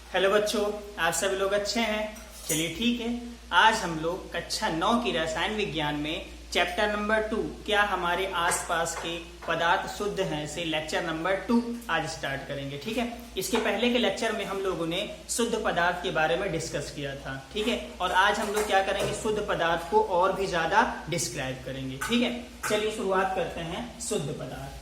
Hello बच्चों, आप सभी लोग अच्छे हैं। चलिए ठीक है, आज हम लोग कक्षा 9 की रसायन विज्ञान में चैप्टर नंबर 2 क्या हमारे आसपास के पदार्थ शुद्ध हैं से लेक्चर नंबर 2 आज स्टार्ट करेंगे। ठीक है, इसके पहले के लेक्चर में हम लोगों ने शुद्ध पदार्थ के बारे में डिस्कस किया था। ठीक है, और आज हम लोग क्या करेंगे, शुद्ध पदार्थ को और भी ज्यादा डिस्क्राइब करेंगे। ठीक है, चलिए शुरुआत करते हैं शुद्ध पदार्थ।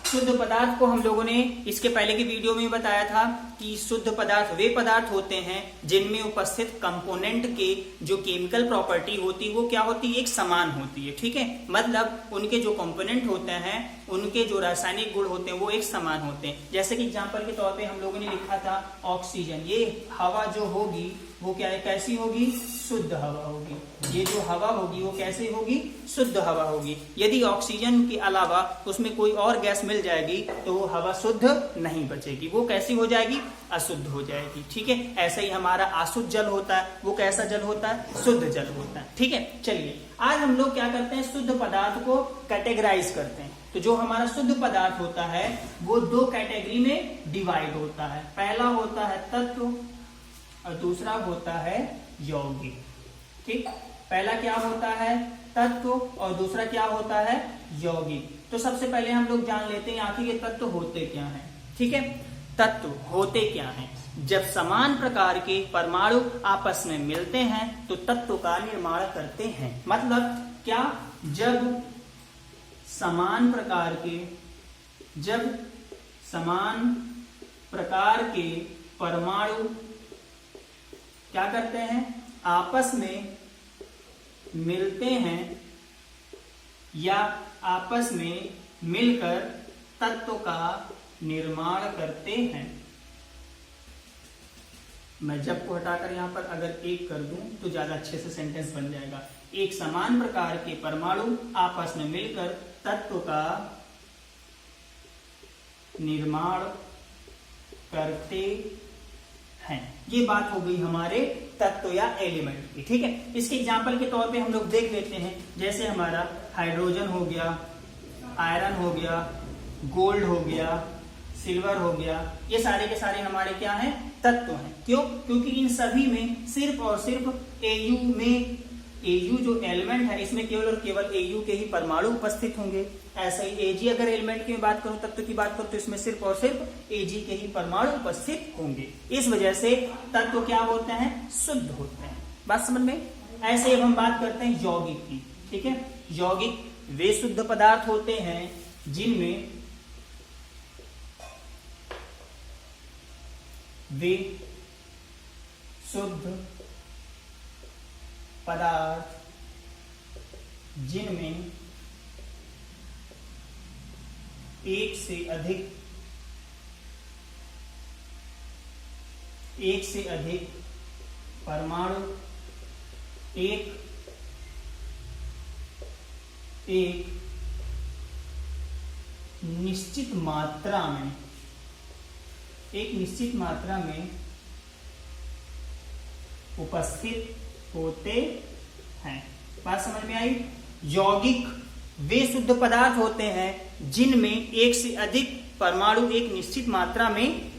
शुद्ध पदार्थ को हम लोगों ने इसके पहले की वीडियो में बताया था कि शुद्ध पदार्थ वे पदार्थ होते हैं जिनमें उपस्थित कंपोनेंट के जो केमिकल प्रॉपर्टी होती है वो क्या होती है, एक समान होती है। ठीक है, मतलब उनके जो कंपोनेंट होते हैं उनके जो रासायनिक गुण होते हैं वो एक समान होते हैं। जैसे कि एग्जांपल के तौर पे हम लोगों ने लिखा था ऑक्सीजन, ये हवा जो होगी वो क्या है, कैसी होगी, शुद्ध हवा होगी। ये जो हवा होगी वो कैसे होगी, शुद्ध हवा होगी। यदि ऑक्सीजन के अलावा उसमें कोई और गैस मिल जाएगी तो वो हवा शुद्ध नहीं बचेगी, वो कैसी हो जाएगी, अशुद्ध हो जाएगी। ठीक है, ऐसे ही हमारा अशुद्ध जल होता है, वो कैसा जल होता है, शुद्ध जल होता है। ठीक है, चलिए आज हम लोग क्या करते हैं, शुद्ध पदार्थ को कैटेगराइज करते हैं। तो जो हमारा शुद्ध पदार्थ होता है वो दो कैटेगरी में डिवाइड होता है। पहला होता है तत्व और दूसरा होता है यौगिक। ठीक, पहला क्या होता है, तत्व, और दूसरा क्या होता है, यौगिक। तो सबसे पहले हम लोग जान लेते हैं आखिर ये तत्व होते क्या हैं। ठीक है, तत्व होते क्या हैं, जब समान प्रकार के परमाणु आपस में मिलते हैं तो तत्व का निर्माण करते हैं। मतलब क्या, जब समान प्रकार के परमाणु क्या करते हैं, आपस में मिलते हैं या आपस में मिलकर तत्व का निर्माण करते हैं। मैं जब को हटाकर यहां पर अगर एक कर दूं तो ज्यादा अच्छे से सेंटेंस बन जाएगा। एक समान प्रकार के परमाणु आपस में मिलकर तत्व का निर्माण करते हैं। ये बात हो गई हमारे तत्व या एलिमेंट की। ठीक है, इसके एग्जांपल के तौर पे हम लोग देख लेते हैं। जैसे हमारा हाइड्रोजन हो गया, आयरन हो गया, गोल्ड हो गया, सिल्वर हो गया, ये सारे के सारे हमारे क्या हैं, तत्व हैं। क्यों, क्योंकि इन सभी में सिर्फ और सिर्फ एयू जो एलिमेंट है इसमें केवल और केवल एयू के ही परमाणु उपस्थित होंगे। ऐसा ही एजी अगर एलिमेंट की बात करूं, तत्व की बात करूं, तो इसमें सिर्फ और सिर्फ एजी के ही परमाणु उपस्थित होंगे। इस वजह से तत्व क्या होते हैं, शुद्ध होते हैं। बात समझ में। ऐसे अब हम बात करते हैं यौगिक की। ठीक है, यौगिक वे शुद्ध पदार्थ होते हैं जिनमें वे शुद्ध पदार्थ जिनमें एक से अधिक परमाणु एक निश्चित मात्रा में उपस्थित होते हैं। बात समझ में आई। यौगिक वे शुद्ध पदार्थ होते हैं जिनमें एक से अधिक परमाणु एक निश्चित मात्रा में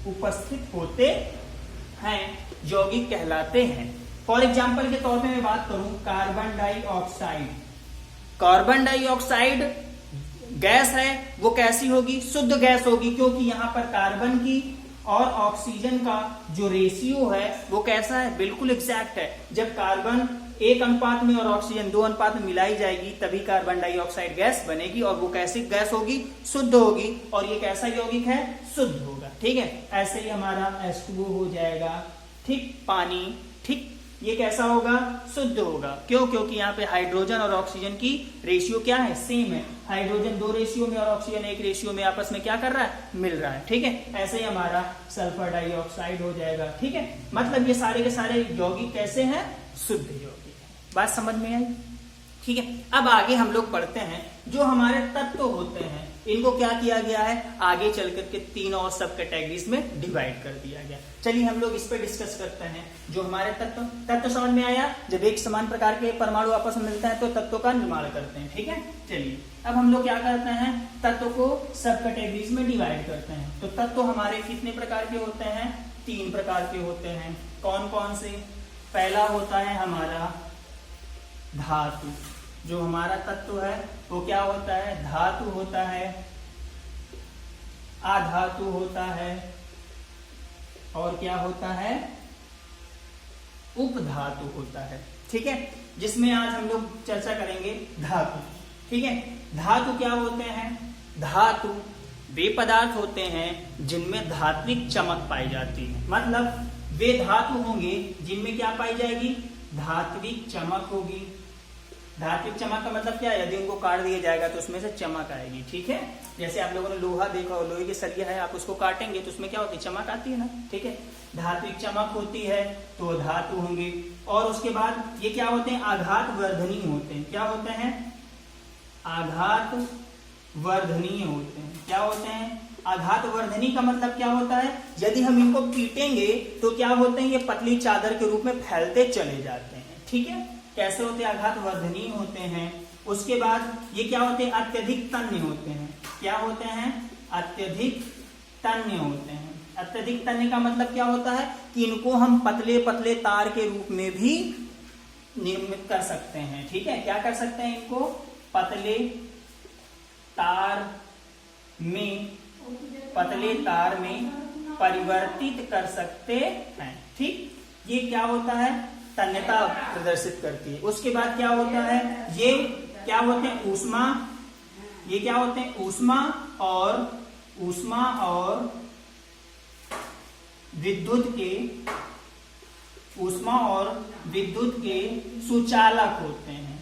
उपस्थित होते हैं, यौगिक कहलाते हैं। फॉर एग्जाम्पल के तौर पे मैं बात करूं, carbon dioxide. Carbon dioxide gas है, वो कैसी होगी, शुद्ध गैस होगी, क्योंकि यहां पर कार्बन की और ऑक्सीजन का जो रेशियो है वो कैसा है, बिल्कुल एग्जैक्ट है। जब कार्बन 1 अनुपात में और ऑक्सीजन 2 अनुपात में मिलाई जाएगी तभी कार्बन डाइऑक्साइड गैस बनेगी, और वो कैसी गैस होगी, शुद्ध होगी, और ये कैसा यौगिक है, शुद्ध होगा। ठीक है, ऐसे ही हमारा H2O हो जाएगा। ठीक, पानी, ठीक, ये कैसा होगा, शुद्ध होगा। क्यों, क्योंकि यहाँ पे हाइड्रोजन और ऑक्सीजन की रेशियो क्या है, सेम है। हाइड्रोजन 2 रेशियो में और ऑक्सीजन 1 रेशियो में आपस में क्या कर रहा है, मिल रहा है। ठीक है, ऐसे ही हमारा सल्फर डाइऑक्साइड हो जाएगा। ठीक है, मतलब ये सारे के सारे यौगिक कैसे हैं, शुद्ध यौगिक है। बात समझ में आई। ठीक है। अब आगे हम लोग पढ़ते हैं जो हमारे तत्व होते हैं इनको क्या किया गया है, आगे चल करके 3 और सब कैटेगरीज में डिवाइड कर दिया गया। चलिए हम लोग इस पे डिस्कस करते हैं। जो हमारे तत्व समझ में आया, जब एक समान प्रकार के परमाणु आपस में मिलते हैं तो तत्वों का निर्माण करते हैं। ठीक है, चलिए अब हम लोग क्या करते हैं, तत्व को सब कैटेगरीज में डिवाइड करते हैं। तो तत्व हमारे कितने प्रकार के होते हैं, 3 प्रकार के होते हैं। कौन कौन से, पहला होता है हमारा धातु। जो हमारा तत्व है वो क्या होता है, धातु होता है, अधातु होता है और क्या होता है, उपधातु होता है। ठीक है, जिसमें आज हम लोग चर्चा करेंगे धातु। ठीक है, धातु क्या होते हैं, धातु वे पदार्थ होते हैं जिनमें धात्विक चमक पाई जाती है। मतलब वे धातु होंगे जिनमें क्या पाई जाएगी, धात्विक चमक होगी। धात्विक चमक का मतलब क्या है, यदि उनको काट दिया जाएगा तो उसमें से चमक आएगी। ठीक है, जैसे आप लोगों ने लोहा देखा हो, लोहे की सरिया है, आप उसको काटेंगे तो उसमें क्या होती है, चमक आती है ना। ठीक है, धात्विक चमक होती है तो धातु होंगे। और उसके बाद ये क्या होते हैं, आघात वर्धनीय होते हैं। क्या होते हैं, आघात वर्धनीय होते हैं। क्या होते हैं, आघात वर्धनीय का मतलब क्या होता है, यदि हम इनको पीटेंगे तो क्या होते हैं, ये पतली चादर के रूप में फैलते चले जाते हैं। ठीक है, कैसे होते हैं, आघात वर्धनीय होते हैं। उसके बाद ये क्या होते हैं, अत्यधिक तन्य होते हैं। क्या होते हैं, अत्यधिक तन्य होते हैं। अत्यधिक तन्य का मतलब क्या होता है कि इनको हम पतले पतले तार के रूप में भी निर्मित कर सकते हैं। ठीक है, क्या कर सकते हैं, इनको पतले तार में परिवर्तित कर सकते हैं। ठीक, ये क्या होता है, तन्यता प्रदर्शित करती है। उसके बाद क्या होता है, ये क्या होते हैं, ऊष्मा। ये क्या होते हैं, ऊष्मा और विद्युत के सुचालक होते हैं।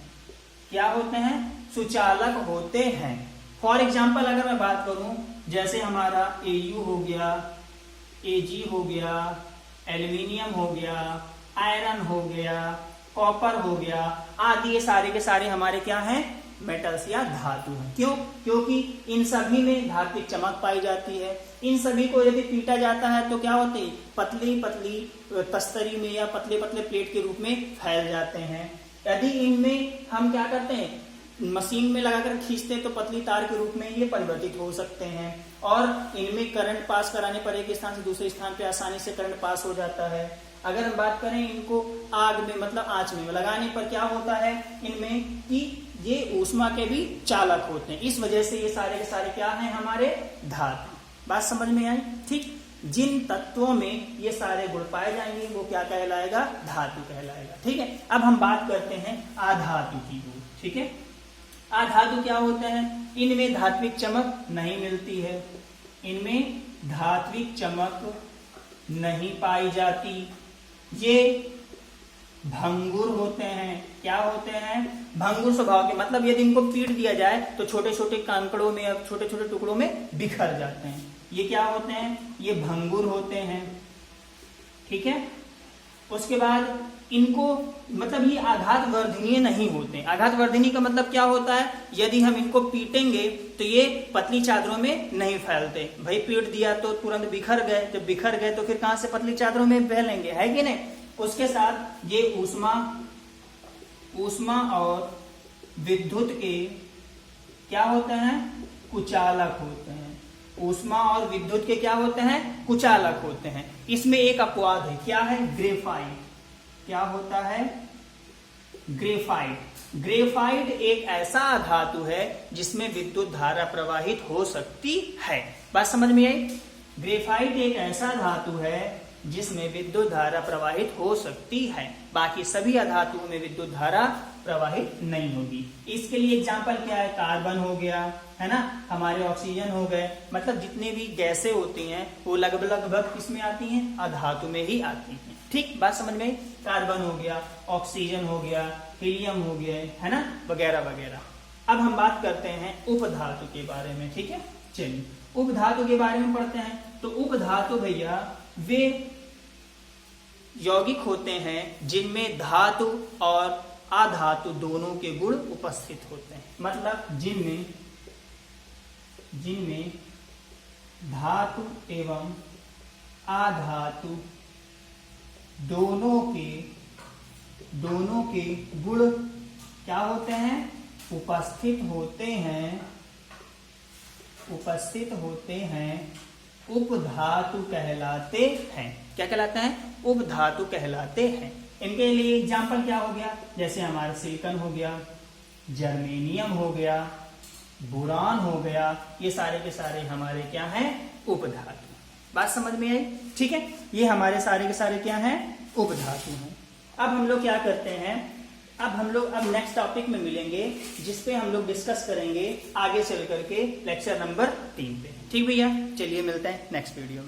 क्या होते हैं, सुचालक होते हैं। फॉर एग्जाम्पल अगर मैं बात करूं, जैसे हमारा Au हो गया, Ag हो गया, एल्यूमिनियम हो गया, आयरन हो गया, कॉपर हो गया आदि, ये सारे के सारे हमारे क्या हैं, मेटल्स या धातु हैं। क्यों, क्योंकि इन सभी में धात्विक चमक पाई जाती है। इन सभी को यदि पीटा जाता है तो क्या होते हैं, पतली पतली तस्तरी में या पतले पतले प्लेट के रूप में फैल जाते हैं। यदि इनमें हम क्या करते हैं, मशीन में लगाकर खींचते हैं तो पतली तार के रूप में ये परिवर्तित हो सकते हैं। और इनमें करंट पास कराने पर एक स्थान से दूसरे स्थान पे आसानी से करंट पास हो जाता है। अगर हम बात करें इनको आग में मतलब आंच में लगाने पर क्या होता है इनमें, कि ये ऊष्मा के भी चालक होते हैं। इस वजह से ये सारे के सारे क्या हैं, हमारे धातु। बात समझ में आई। ठीक, जिन तत्वों में ये सारे गुण पाए जाएंगे वो क्या कहलाएगा, धातु कहलाएगा। ठीक है, अब हम बात करते हैं अधातु की गुण। ठीक है, अधातु क्या होते हैं, इनमें धात्विक चमक नहीं मिलती है, इनमें धात्विक चमक नहीं पाई जाती। ये भंगुर होते हैं। क्या होते हैं, भंगुर स्वभाव के, मतलब यदि इनको पीट दिया जाए तो छोटे छोटे कांकड़ों में, छोटे छोटे टुकड़ों में बिखर जाते हैं। ये क्या होते हैं, ये भंगुर होते हैं। ठीक है, उसके बाद इनको मतलब ये आघात वर्धनीय नहीं होते। आघात वर्धनीय का मतलब क्या होता है, यदि हम इनको पीटेंगे तो ये पतली चादरों में नहीं फैलते। भाई पीट दिया तो तुरंत बिखर गए, जब बिखर गए तो फिर कहां से पतली चादरों में फैलेंगे, है कि नहीं। उसके साथ ये ऊष्मा और विद्युत के क्या होते हैं, कुचालक होते हैं। ऊष्मा और विद्युत के क्या होते हैं, कुचालक होते हैं। इसमें एक अपवाद है, क्या है, ग्रेफाइट। क्या होता है, ग्रेफाइट। ग्रेफाइट एक ऐसा धातु है जिसमें विद्युत धारा प्रवाहित हो सकती है। बात समझ में आई। ग्रेफाइट एक ऐसा धातु है जिसमें विद्युत धारा प्रवाहित हो सकती है, बाकी सभी अधातुओं में विद्युत धारा प्रवाहित नहीं होगी। इसके लिए एग्जांपल क्या है, कार्बन हो गया, है ना, हमारे ऑक्सीजन हो गए। मतलब जितने भी गैसें होती हैं वो लगभग किसमें आती हैं, अधातु में ही आती हैं। ठीक, बात समझ में। कार्बन हो गया, ऑक्सीजन हो गया, हीलियम हो गया, है ना, वगैरह वगैरह। अब हम बात करते हैं उपधातु के बारे में। ठीक है, चलिए उपधातु के बारे में पढ़ते हैं। तो उपधातु भैया वे यौगिक होते हैं जिनमें धातु और अधातु दोनों के गुण उपस्थित होते हैं। मतलब जिनमें धातु एवं अधातु दोनों के गुण क्या होते हैं, उपस्थित होते हैं, उपधातु कहलाते हैं। क्या कहलाते हैं, उपधातु कहलाते हैं। इनके लिए एग्जाम्पल क्या हो गया, जैसे हमारा सिलिकॉन हो गया, जर्मेनियम हो गया, बोरान हो गया, ये सारे के सारे हमारे क्या हैं, उपधातु। बात समझ में आई? ठीक है, ये हमारे सारे के सारे क्या हैं, उपधातु हैं। अब हम लोग क्या करते हैं, अब नेक्स्ट टॉपिक में मिलेंगे, जिसपे हम लोग डिस्कस करेंगे आगे चल करके लेक्चर नंबर 3 पे। ठीक भैया, चलिए मिलते हैं नेक्स्ट वीडियो में।